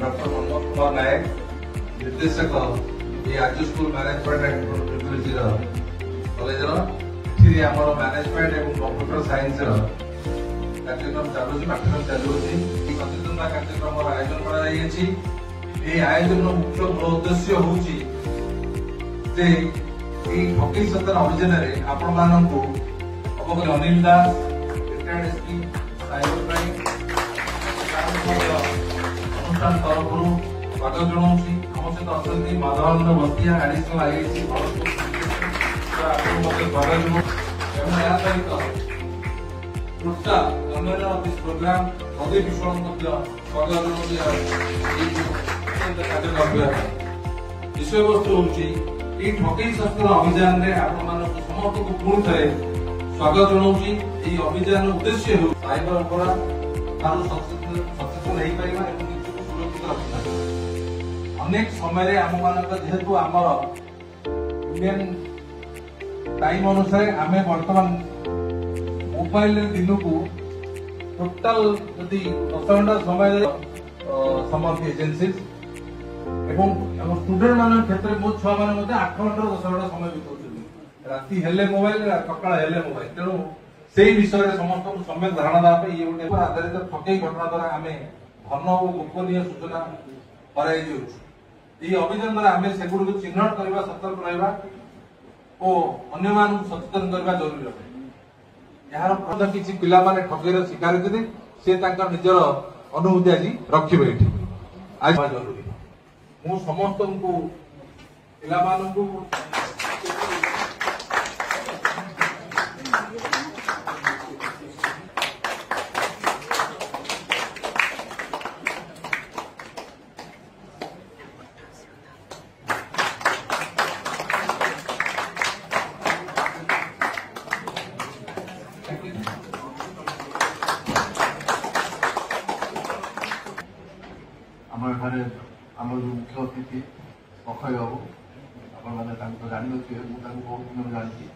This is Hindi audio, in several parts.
डॉक्टर मनोज कुमार नायक निर्देशक ये Arya school management and technology college आमर मैनेजमेंट और कंप्यूटर साइंस कार्यक्रम चलुच पाठ्यक्रम चलुची सचेतना कार्यक्रम आयोजन कर आयोजन मुख्य मूल उद्देश्य हूँ ठकी सचेतन अभियान में आपण मानू अवगत अनिल दास रिटायर्ड एसपी साइबर क्राइम अनुष्ठान तरफ स्वागत जनाऊँगी आम सहित अच्छा माधवानंद बस्तिया एडिशनल आईआईसी स्वागत जनाऊँ सहित रुष्टा convener of this programme Pradeep Biswas स्वागत विषय वस्तु हूँ ठकई सचेतन अभियान में आपण समस्त को पुणी थे स्वागत जनाऊँगी अभियान उद्देश्य हो साइबर अपराध सचेतन हो पार सुरक्षित रखा अनेक समय आम मान जेहेतु आमर इंडियन टाइम अनुसार आम बर्तमान मोबाइल दिन को टोटाल जदि 10 घंटा समय समर्थ एजेन्सी स्टूडेंट मान क्षेत्र में छुआ मैंने 8 घंटा 10 घंटा समय बिताऊँ राति हेले मोबाइल सकाळ हेले मोबाइल तेणु से विषय समस्त को सम्यक धारणा देवाई ये गोटे आधारित ठकई घटना द्वारा आम घन और गोपनीय सूचना कराई अभियान द्वारा आम से गुड़ चिन्हट करवा सतर्क रहा और अन्य मान सचेतन करवा जरूरी रहे यार किसी पिला माने ठगीर शिकार होते से निजर अनुभूति आज रखिबे एठी आज जरूरी मु समस्त को पिला मान को मुख्य अतिथि अक्षय बाबू आपने जानी बहुत दिन जानी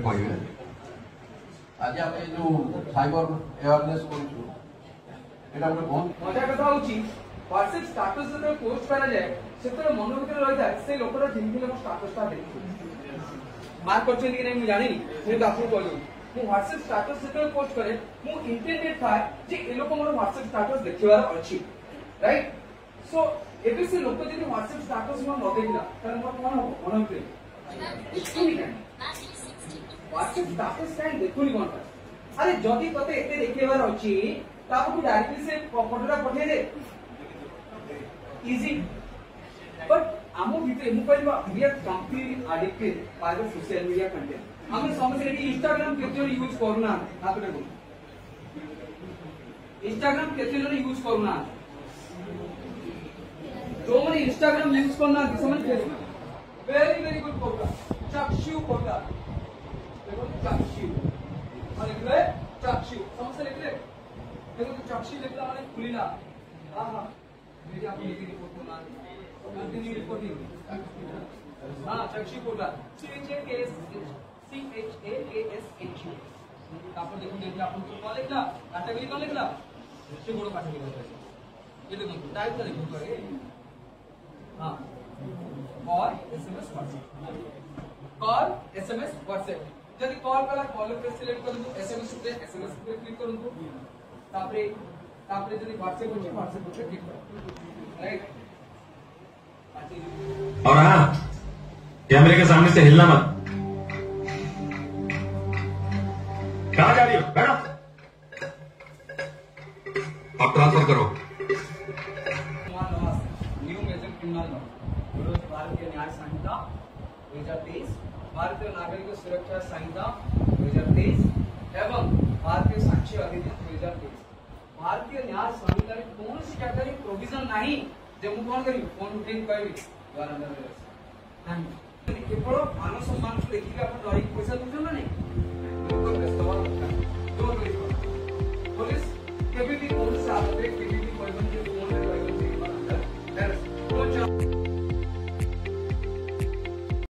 कहे आज आम जो साइबर अवेयरनेस कर बहुत मजा कथा व्हाट्सएप स्टेटस जो पोस्ट करा जाए से मन भर रही है से लोकटा जिनकी मो स्टेटसटा देखि मार्क करछन कि नहीं जानि से आपको कहलु मु व्हाट्सएप स्टेटस से पोस्ट करे मु इंटरनेट था जे ए लोक मोर व्हाट्सएप स्टेटस देखिबार अछि राइट सो एबे से लोक जदि व्हाट्सएप स्टेटस में न देखला त मोर कोन हो मन पे इतनी नहीं व्हाट्सएप स्टेटस काई देखुनी कोन अरे जदि तते एते देखिबार अछि ताको डायरेक्टली से फोटोटा पठे दे इजी बट आमो भीतर मु कहबा we are completely addicted by the social media content हम समझ रे इंस्टाग्राम केते यूज करूना आपने को इंस्टाग्राम केते जन यूज करूना जो मैंने इंस्टाग्राम यूज करना समझ फेसबुक वेरी गुड प्रोग्राम चक्षु प्रोग्राम देखो चक्षु और लिख ले चक्षु समझ से लिख ले देखो चक्षु लिखला माने खुलिना हां हां मेरी आप लिखी रिपोर्ट करना कंटिन्यू रिपोर्टिंग हां चक्षु प्रोग्राम CHAKSHU आपण देखो देखिए आपण को कॉल लिखला कैटेगरी कौन लिखला से बड़ कैटेगरी ये देखो टाइप कर लिखो करे हां और SMS WhatsApp call SMS WhatsApp जदि कॉल कला कॉल पे सिलेक्ट करनु SMS पे क्लिक करनु तापरे जदि WhatsApp होचे WhatsApp पे क्लिक करो राइट और हां कैमरे के सामने से हिलना मत कहां जा रही हो बैठो अब ट्रांसफर करो न्यू मेजर क्रिमिनल लॉ विरोध भारतीय न्याय संहिता 2023 भारतीय नागरिक सुरक्षा संहिता 2023 एवं भारतीय साक्ष्य अधिनियम 2023 भारतीय न्याय संहिता रे कौन सी कैटेगरी प्रोविजन नहीं जे मु कोन करी फोन उठेन कहबी द्वारा अंडर नहीं केवल मान सम्मान को देखि अपन डरी पैसा दूछन ना नहीं